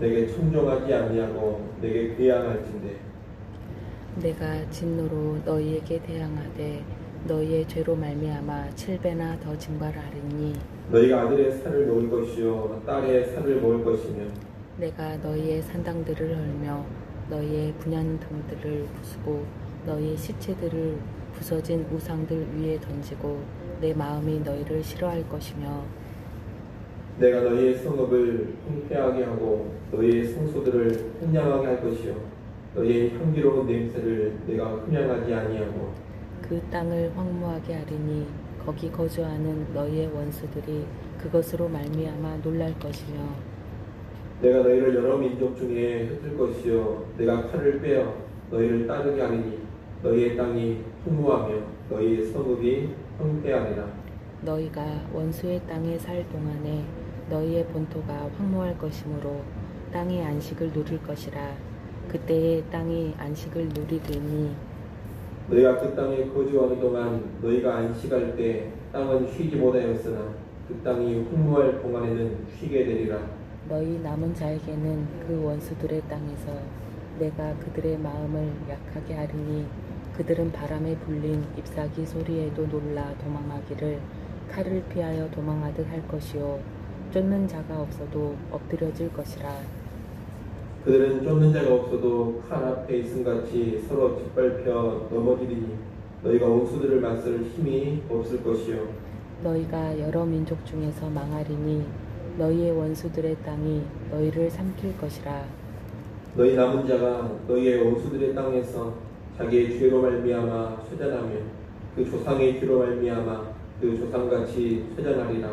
내게 청종하지 아니하고 내게 괴양할진대. 내가 진노로 너희에게 대항하되 너희의 죄로 말미암아 7배나 더 징벌하리니 너희가 아들의 살을 놓을 것이요 딸의 살을 먹을 것이며 내가 너희의 산당들을 헐며 너희의 분향등들을 부수고 너희의 시체들을 부서진 우상들 위에 던지고 내 마음이 너희를 싫어할 것이며 내가 너희의 성읍을 황폐하게 하고 너희의 성소들을 혼량하게 할 것이요 너희의 향기로운 냄새를 내가 흠양하지 아니하고 그 땅을 황무하게 하리니 거기 거주하는 너희의 원수들이 그것으로 말미암아 놀랄 것이며 내가 너희를 여러 민족 중에 흩을 것이요 내가 칼을 빼어 너희를 따르게 하리니 너희의 땅이 풍부하며 너희의 성읍이 황폐하리라. 너희가 원수의 땅에 살 동안에 너희의 본토가 황무할 것이므로 땅이 안식을 누릴 것이라. 그때에 땅이 안식을 누리리니 너희가 그 땅에 거주하는 동안 너희가 안식할 때 땅은 쉬지 못하였으나 그 땅이 황무할 동안에는 쉬게 되리라. 너희 남은 자에게는 그 원수들의 땅에서 내가 그들의 마음을 약하게 하리니 그들은 바람에 불린 잎사귀 소리에도 놀라 도망하기를 칼을 피하여 도망하듯 할 것이요 쫓는 자가 없어도 엎드려질 것이라. 그들은 쫓는 자가 없어도 칼 앞에 있음같이 서로 짓밟혀 넘어지리니 너희가 원수들을 맞설 힘이 없을 것이요 너희가 여러 민족 중에서 망하리니 너희의 원수들의 땅이 너희를 삼킬 것이라. 너희 남은 자가 너희의 원수들의 땅에서 자기의 죄로 말미암아 쇠잔하며 그 조상의 죄로 말미암아 그 조상같이 쇠잔하리라.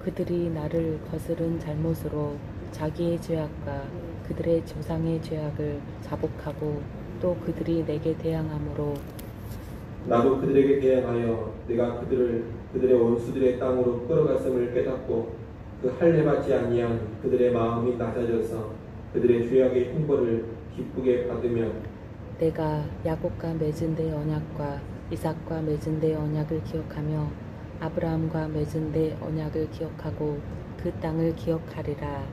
그들이 나를 거스른 잘못으로 자기의 죄악과 그들의 조상의 죄악을 자복하고 또 그들이 내게 대항함으로 나도 그들에게 대항하여 내가 그들의 원수들의 땅으로 끌어갔음을 깨닫고 그 할례 받지 아니한 그들의 마음이 낮아져서 그들의 죄악의 형벌을 기쁘게 받으며 내가 야곱과 맺은 내 언약과 이삭과 맺은 내 언약을 기억하며 아브라함과 맺은 내 언약을 기억하고 그 땅을 기억하리라.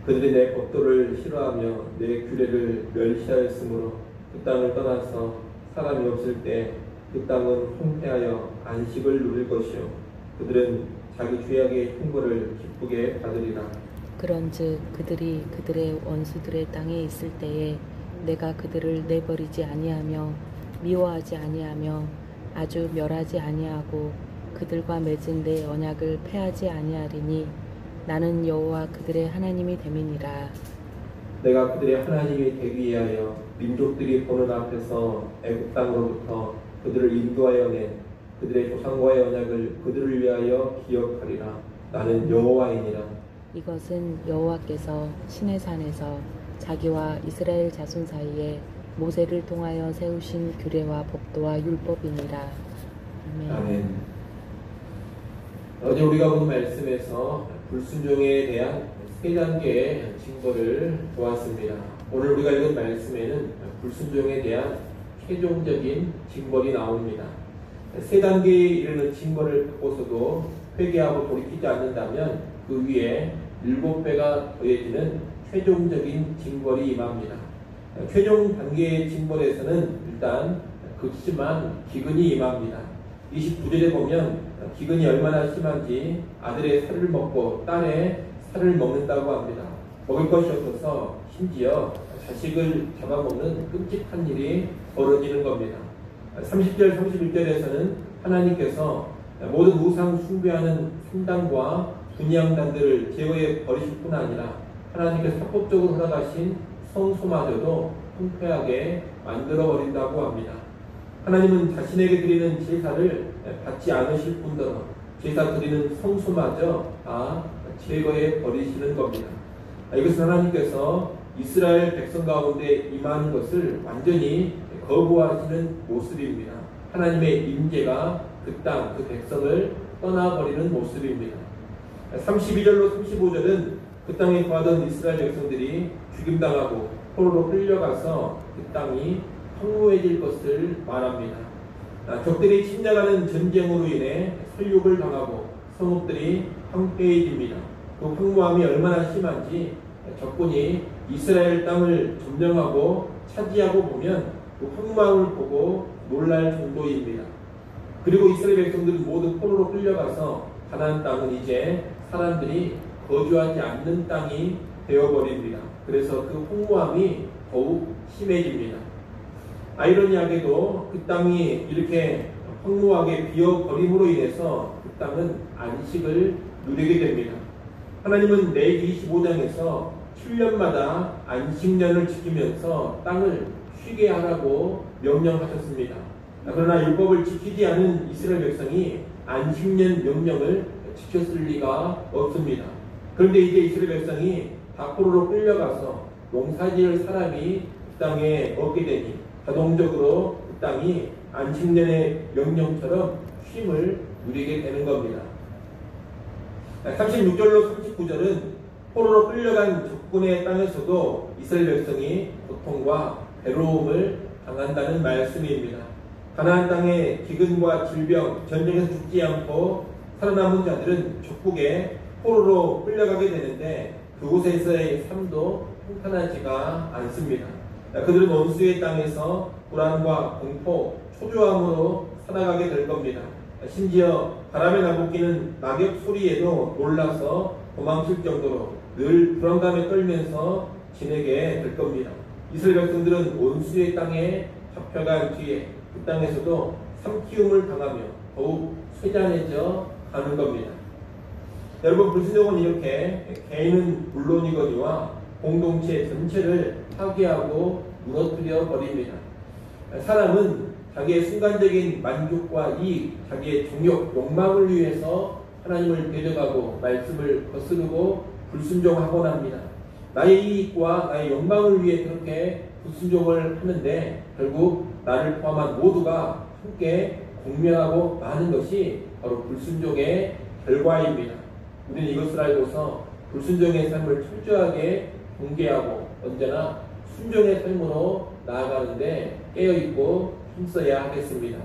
그들이 내 법도를 싫어하며 내 규례를 멸시하였으므로 그 땅을 떠나서 사람이 없을 때 그 땅은 황폐하여 안식을 누릴 것이요 그들은 자기 죄악의 형벌을 기쁘게 받으리라. 그런즉 그들이 그들의 원수들의 땅에 있을 때에 내가 그들을 내버리지 아니하며 미워하지 아니하며 아주 멸하지 아니하고 그들과 맺은 내 언약을 패하지 아니하리니 나는 여호와 그들의 하나님이 됨이니라. 내가 그들의 하나님이 되기 위하여 민족들이 보는 앞에서 애굽 땅으로부터 그들을 인도하여 낸 그들의 조상과의 언약을 그들을 위하여 기억하리라. 나는 여호와이니라. 이것은 여호와께서 시내산에서 자기와 이스라엘 자손 사이에 모세를 통하여 세우신 규례와 법도와 율법이니라. 아멘. 아멘. 어제 우리가 본 말씀에서 불순종에 대한 세 단계의 징벌을 보았습니다. 오늘 우리가 읽은 말씀에는 불순종에 대한 최종적인 징벌이 나옵니다. 세 단계에 이르는 징벌을 받고서도 회개하고 돌이키지 않는다면 그 위에 7배가 더해지는 최종적인 징벌이 임합니다. 최종 단계의 징벌에서는 일단 극심한 기근이 임합니다. 29절에 보면 기근이 얼마나 심한지 아들의 살을 먹고 딸의 살을 먹는다고 합니다. 먹을 것이 없어서 심지어 자식을 잡아먹는 끔찍한 일이 벌어지는 겁니다. 30절, 31절에서는 하나님께서 모든 우상 숭배하는 성당과 분향단들을 제거해 버리실 뿐 아니라 하나님께서 합법적으로 허락하신 성소마저도 황폐하게 만들어 버린다고 합니다. 하나님은 자신에게 드리는 제사를 받지 않으실 뿐더러 제사 드리는 성소마저 다 제거해 버리시는 겁니다. 이것은 하나님께서 이스라엘 백성 가운데 임하는 것을 완전히 거부하시는 모습입니다. 하나님의 임재가 그 땅, 그 백성을 떠나버리는 모습입니다. 32절로 35절은 그 땅에 거하던 이스라엘 백성들이 죽임당하고 포로로 끌려가서 그 땅이 황무해질 것을 말합니다. 적들이 침략하는 전쟁으로 인해 설욕을 당하고 성읍들이 황폐해집니다. 그 황무함이 얼마나 심한지 적군이 이스라엘 땅을 점령하고 차지하고 보면 그 황망을 보고 놀랄 정도입니다. 그리고 이스라엘 백성들은 모두 포로로 끌려가서 가나안 땅은 이제 사람들이 거주하지 않는 땅이 되어버립니다. 그래서 그 홍무함이 더욱 심해집니다. 아이러니하게도 그 땅이 이렇게 황무하게 비어버림으로 인해서 그 땅은 안식을 누리게 됩니다. 하나님은 레위기 25장에서 7년마다 안식년을 지키면서 땅을 쉬게 하라고 명령하셨습니다. 그러나 율법을 지키지 않은 이스라엘 백성이 안식년 명령을 지켰을 리가 없습니다. 그런데 이제 이스라엘 백성이 포로로 끌려가서 농사지을 사람이 그 땅에 없게 되니 자동적으로 그 땅이 안식년의 명령처럼 쉼을 누리게 되는 겁니다. 36절로 39절은 포로로 끌려간 적군의 땅에서도 이스라엘 백성이 고통과 괴로움을 당한다는 말씀입니다. 가나안 땅의 기근과 질병, 전쟁에서 죽지 않고 살아남은 자들은 적국에 포로로 끌려가게 되는데 그곳에서의 삶도 평탄하지가 않습니다. 그들은 원수의 땅에서 불안과 공포, 초조함으로 살아가게 될 겁니다. 심지어 바람에 나부끼는 낙엽 소리에도 놀라서 도망칠 정도로 늘 불안감에 떨면서 지내게 될 겁니다. 이스라엘 백성들은 원수의 땅에 잡혀간 뒤에 그 땅에서도 삼키움을 당하며 더욱 쇠잔해져 가는 겁니다. 여러분, 불순종은 이렇게 개인은 물론이거니와 공동체 전체를 파괴하고 무너뜨려 버립니다. 사람은 자기의 순간적인 만족과 이익, 자기의 정욕, 욕망을 위해서 하나님을 대적하고 말씀을 거스르고 불순종하곤 합니다. 나의 이익과 나의 욕망을 위해 그렇게 불순종을 하는데 결국 나를 포함한 모두가 함께 공멸하고 마는 것이 바로 불순종의 결과입니다. 우리는 이것을 알고서 불순종의 삶을 철저하게 경계하고 언제나 순종의 삶으로 나아가는데 깨어있고 힘써야 하겠습니다.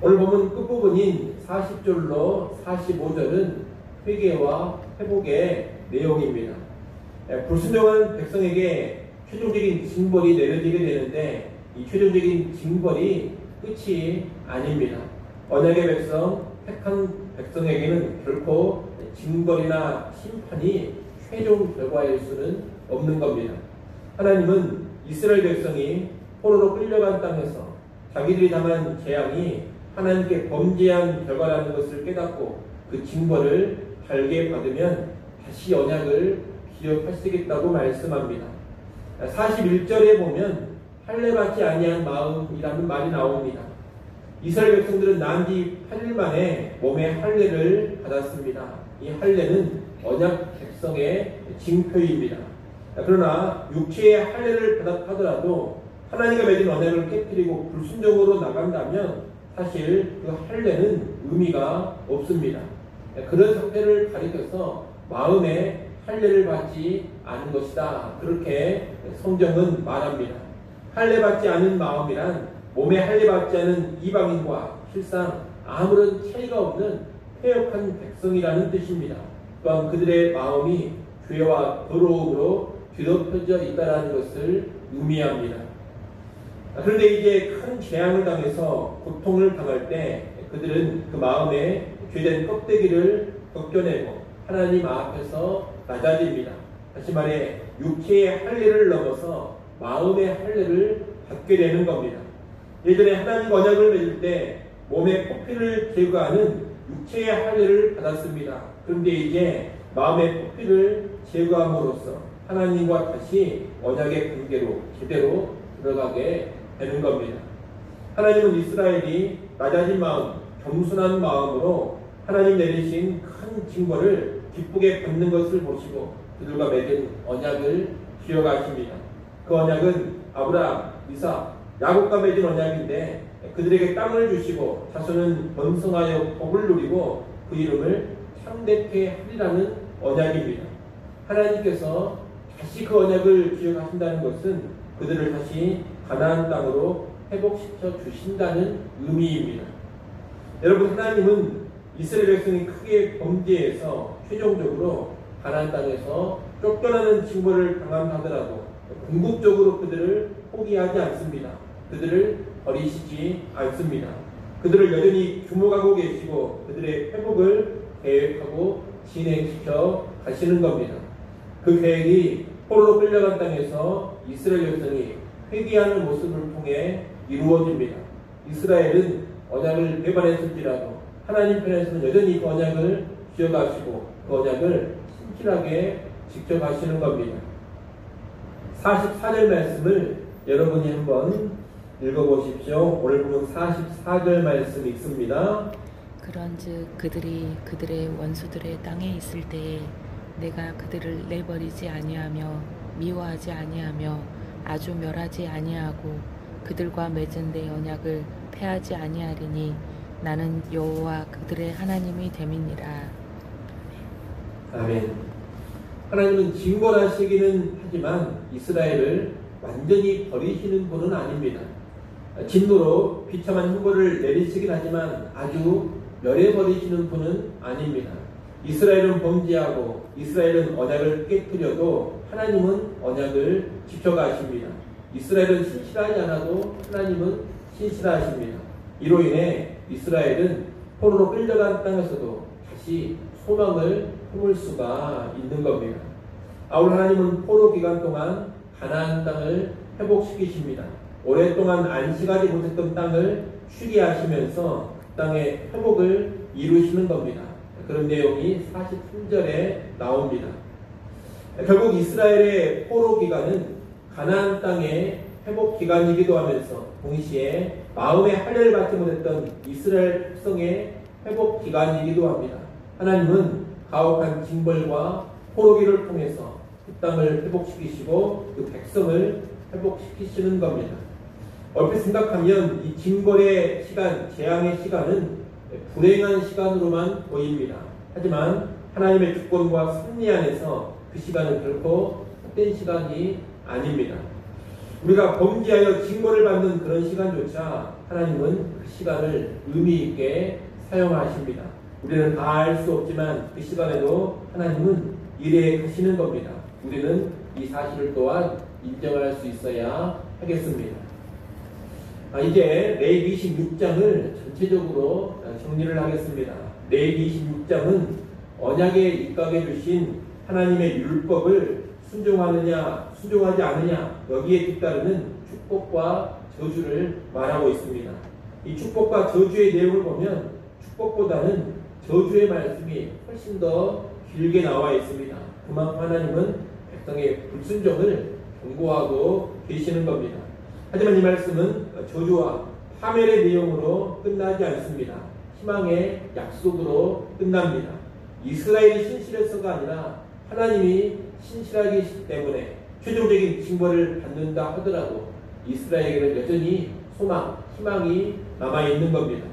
오늘 보면 끝부분인 40절로 45절은 회개와 회복의 내용입니다. 불순종한 백성에게 최종적인 징벌이 내려지게 되는데 이 최종적인 징벌이 끝이 아닙니다. 언약의 백성, 택한 백성에게는 결코 징벌이나 심판이 최종 결과일 수는 없는 겁니다. 하나님은 이스라엘 백성이 포로로 끌려간 땅에서 자기들이 당한 재앙이 하나님께 범죄한 결과라는 것을 깨닫고 그 징벌을 달게 받으면 다시 언약을 기억하시겠다고 말씀합니다. 41절에 보면 할례받지 아니한 마음이라는 말이 나옵니다. 이스라엘 백성들은 난 지 8일 만에 몸에 할례를 받았습니다. 이 할례는 언약 백성의 징표입니다. 그러나 육체의 할례를 받았더라도 하나님과 맺은 언약을 깨뜨리고 불순종으로 나간다면 사실 그 할례는 의미가 없습니다. 그런 상태를 가리켜서 마음에 할례를 받지 않은 것이다. 그렇게 성경은 말합니다. 할례 받지 않은 마음이란 몸에 할례 받지 않은 이방인과 실상 아무런 차이가 없는 패역한 백성이라는 뜻입니다. 또한 그들의 마음이 죄와 더러움으로 뒤덮여져 있다는 것을 의미합니다. 그런데 이제 큰 재앙을 당해서 고통을 당할 때 그들은 그 마음에 죄된 껍데기를 벗겨내고 하나님 앞에서 낮아집니다. 다시 말해 육체의 할례를 넘어서 마음의 할례를 받게 되는 겁니다. 예전에 하나님과 언약을 맺을 때 몸의 포피를 제거하는 육체의 할례를 받았습니다. 그런데 이제 마음의 포피를 제거함으로써 하나님과 다시 언약의 관계로 제대로 들어가게 되는 겁니다. 하나님은 이스라엘이 낮아진 마음, 겸손한 마음으로 하나님 내리신 큰 징벌을 기쁘게 받는 것을 보시고 그들과 맺은 언약을 기억하십니다. 그 언약은 아브라함, 이삭, 야곱과 맺은 언약인데 그들에게 땅을 주시고 자손은 번성하여 복을 누리고 그 이름을 창대케 하리라는 언약입니다. 하나님께서 다시 그 언약을 기억하신다는 것은 그들을 다시 가나안 땅으로 회복시켜 주신다는 의미입니다. 여러분, 하나님은 이스라엘 백성이 크게 범죄해서 최종적으로 가나안 땅에서 쫓겨나는 징벌을 당한다 하더라도 궁극적으로 그들을 포기하지 않습니다. 그들을 버리시지 않습니다. 그들을 여전히 주목하고 계시고 그들의 회복을 계획하고 진행시켜 가시는 겁니다. 그 계획이 포로로 끌려간 땅에서 이스라엘 백성이 회개하는 모습을 통해 이루어집니다. 이스라엘은 언약을 배반했을지라도 하나님 편에서는 여전히 그 언약을 지어가시고 그 언약을 신실하게 지켜가시는 겁니다. 44절 말씀을 여러분이 한번 읽어보십시오. 오늘 보면 44절 말씀 읽습니다. 그런즉 그들이 그들의 원수들의 땅에 있을 때에 내가 그들을 내버리지 아니하며 미워하지 아니하며 아주 멸하지 아니하고 그들과 맺은 내 언약을 폐하지 아니하리니 나는 여호와 그들의 하나님이 됨이니라. 아멘. 하나님은 징벌하시기는 하지만 이스라엘을 완전히 버리시는 분은 아닙니다. 진노로 비참한 형벌을 내리시긴 하지만 아주 멸해버리시는 분은 아닙니다. 이스라엘은 범죄하고 이스라엘은 언약을 깨뜨려도 하나님은 언약을 지켜가십니다. 이스라엘은 신실하지 않아도 하나님은 신실하십니다. 이로 인해 이스라엘은 포로로 끌려간 땅에서도 다시 소망을 품을 수가 있는 겁니다. 아울 하나님은 포로 기간 동안 가나안 땅을 회복시키십니다. 오랫동안 안식하지 못했던 땅을 쉬게 하시면서 그 땅의 회복을 이루시는 겁니다. 그런 내용이 43절에 나옵니다. 결국 이스라엘의 포로 기간은 가나안 땅의 회복 기간이기도 하면서 동시에 마음의 할례를 받지 못했던 이스라엘 백성의 회복 기간이기도 합니다. 하나님은 가혹한 징벌과 포로기를 통해서 그 땅을 회복시키시고 그 백성을 회복시키시는 겁니다. 얼핏 생각하면 이 징벌의 시간, 재앙의 시간은 불행한 시간으로만 보입니다. 하지만 하나님의 주권과 섭리 안에서 그 시간은 결코 헛된 시간이 아닙니다. 우리가 범죄하여 징벌을 받는 그런 시간조차 하나님은 그 시간을 의미 있게 사용하십니다. 우리는 다 알 수 없지만 그 시간에도 하나님은 일해 가시는 겁니다. 우리는 이 사실을 또한 인정할 수 있어야 하겠습니다. 이제 레위기 26장을 전체적으로 정리를 하겠습니다. 레위기 26장은 언약에 입각해 주신 하나님의 율법을 순종하느냐 순종하지 않느냐 여기에 뒤따르는 축복과 저주를 말하고 있습니다. 이 축복과 저주의 내용을 보면 축복보다는 저주의 말씀이 훨씬 더 길게 나와 있습니다. 그만큼 하나님은 백성의 불순종을 경고하고 계시는 겁니다. 하지만 이 말씀은 저주와 파멸의 내용으로 끝나지 않습니다. 희망의 약속으로 끝납니다. 이스라엘이 신실해서가 아니라 하나님이 신실하기 때문에 최종적인 징벌을 받는다 하더라도 이스라엘에게는 여전히 소망, 희망이 남아있는 겁니다.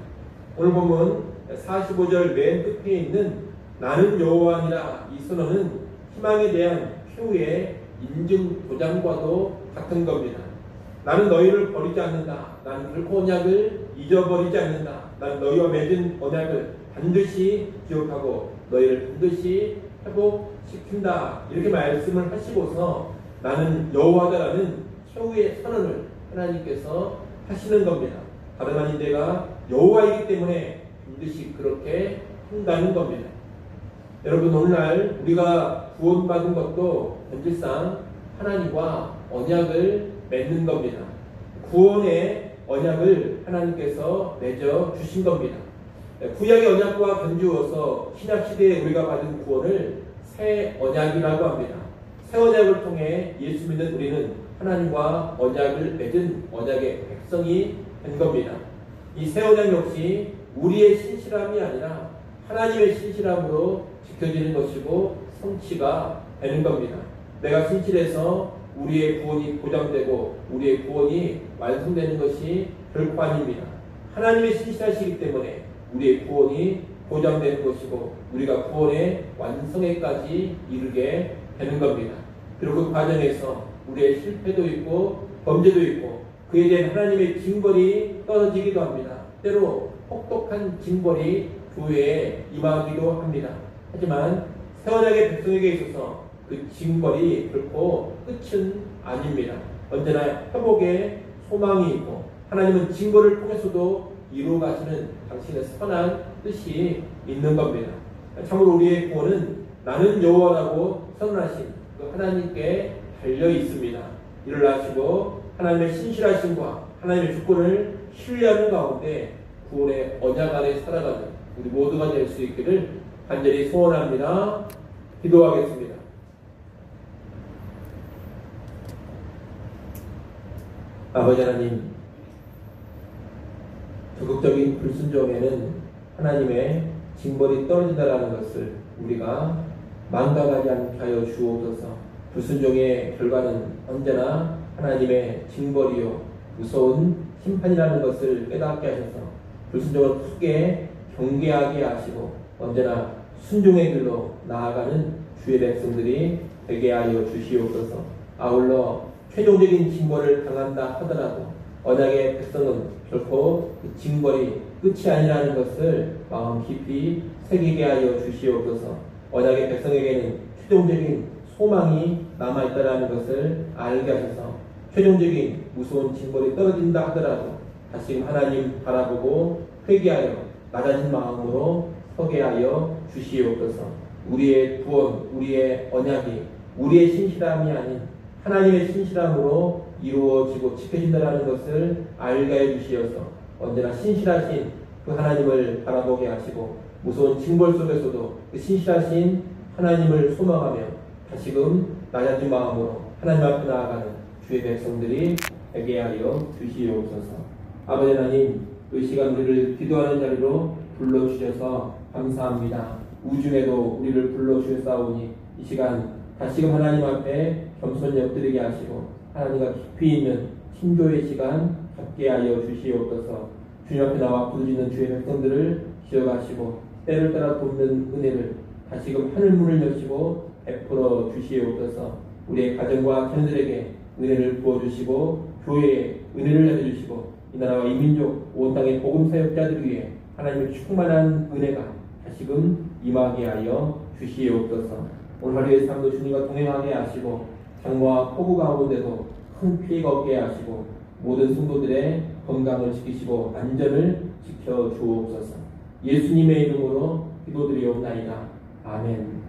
오늘 보면 45절 맨 끝에 있는 나는 여호와니라 이 선언은 희망에 대한 최후의 인증 도장과도 같은 겁니다. 나는 너희를 버리지 않는다. 나는 결코 언약을 잊어버리지 않는다. 나는 너희와 맺은 언약을 반드시 기억하고 너희를 반드시 회복시킨다. 이렇게 말씀을 하시고서 나는 여호와다라는 최후의 선언을 하나님께서 하시는 겁니다. 다름 아닌 내가 여호와이기 때문에 반드시 그렇게 한다는 겁니다. 여러분 오늘날 우리가 구원받은 것도 본질상 하나님과 언약을 맺는 겁니다. 구원의 언약을 하나님께서 맺어 주신 겁니다. 구약의 언약과 견주어서 신약시대에 우리가 받은 구원을 새 언약이라고 합니다. 새 언약을 통해 예수 믿는 우리는 하나님과 언약을 맺은 언약의 백성이 된 겁니다. 이 새 언약 역시 우리의 신실함이 아니라 하나님의 신실함으로 지켜지는 것이고 성취가 되는 겁니다. 내가 신실해서 우리의 구원이 보장되고 우리의 구원이 완성되는 것이 결코 아닙니다. 하나님의 신실하시기 때문에 우리의 구원이 보장되는 것이고 우리가 구원의 완성에까지 이르게 되는 겁니다. 그리고 그 과정에서 우리의 실패도 있고 범죄도 있고 그에 대한 하나님의 징벌이 떨어지기도 합니다. 때로 혹독한 징벌이 교회에 임하기도 합니다. 하지만 새 언약의 백성에게 있어서 그 그 징벌이 결코 끝은 아닙니다. 언제나 회복의 소망이 있고 하나님은 징벌을 통해서도 이루어 가시는 당신의 선한 뜻이 있는 겁니다. 참으로 우리의 구원은 나는 여호와라고 선언하신 그 하나님께 달려 있습니다. 이를 아시고 하나님의 신실하심과 하나님의 주권을 신뢰하는 가운데 구원의 언약 아래 살아가는 우리 모두가 될 수 있기를 간절히 소원합니다. 기도하겠습니다. 아버지 하나님, 적극적인 불순종에는 하나님의 징벌이 떨어진다라는 것을 우리가 망각하지 않게 하여 주옵소서. 불순종의 결과는 언제나 하나님의 징벌이요 무서운 심판이라는 것을 깨닫게 하셔서 불순종을 크게 경계하게 하시고 언제나 순종의 길로 나아가는 주의 백성들이 되게 하여 주시옵소서. 아울러 최종적인 징벌을 당한다 하더라도 언약의 백성은 결코 그 징벌이 끝이 아니라는 것을 마음 깊이 새기게 하여 주시옵소서. 언약의 백성에게는 최종적인 소망이 남아있다는 것을 알게 하셔서 최종적인 무서운 징벌이 떨어진다 하더라도 다시 하나님 바라보고 회개하여 낮아진 마음으로 서게 하여 주시옵소서. 우리의 구원, 우리의 언약이 우리의 신실함이 아닌 하나님의 신실함으로 이루어지고 지켜진다는 것을 알게 해 주시어서 언제나 신실하신 그 하나님을 바라보게 하시고 무서운 징벌 속에서도 그 신실하신 하나님을 소망하며 다시금 낮아진 마음으로 하나님 앞에 나아가는 주의 백성들이 되게 하여 주시옵소서. 아버지 하나님, 이 시간 우리를 기도하는 자리로 불러주셔서 감사합니다. 우중에도 우리를 불러주셨사오니 이 시간 다시금 하나님 앞에 겸손히 엎드리게 하시고 하나님과 깊이 있는 친교의 시간 갖게 하여 주시옵소서. 주님 앞에 나와 부르짖는 주의 백성들을 기억하시고 때를 따라 돕는 은혜를 다시금 하늘문을 여시고 베풀어 주시옵소서. 우리의 가정과 자녀들에게 은혜를 부어주시고 교회에 은혜를 내려주시고 이 나라와 이 민족 온 땅의 복음 사역자들 위해 하나님의 충만한 은혜가 다시금 임하게 하여 주시옵소서. 오늘 하루의 삶도 주님과 동행하게 하시고 장마와 폭우 가운데도 큰 피해가 없게 하시고 모든 성도들의 건강을 지키시고 안전을 지켜 주옵소서. 예수님의 이름으로 기도드리옵나이다. 아멘.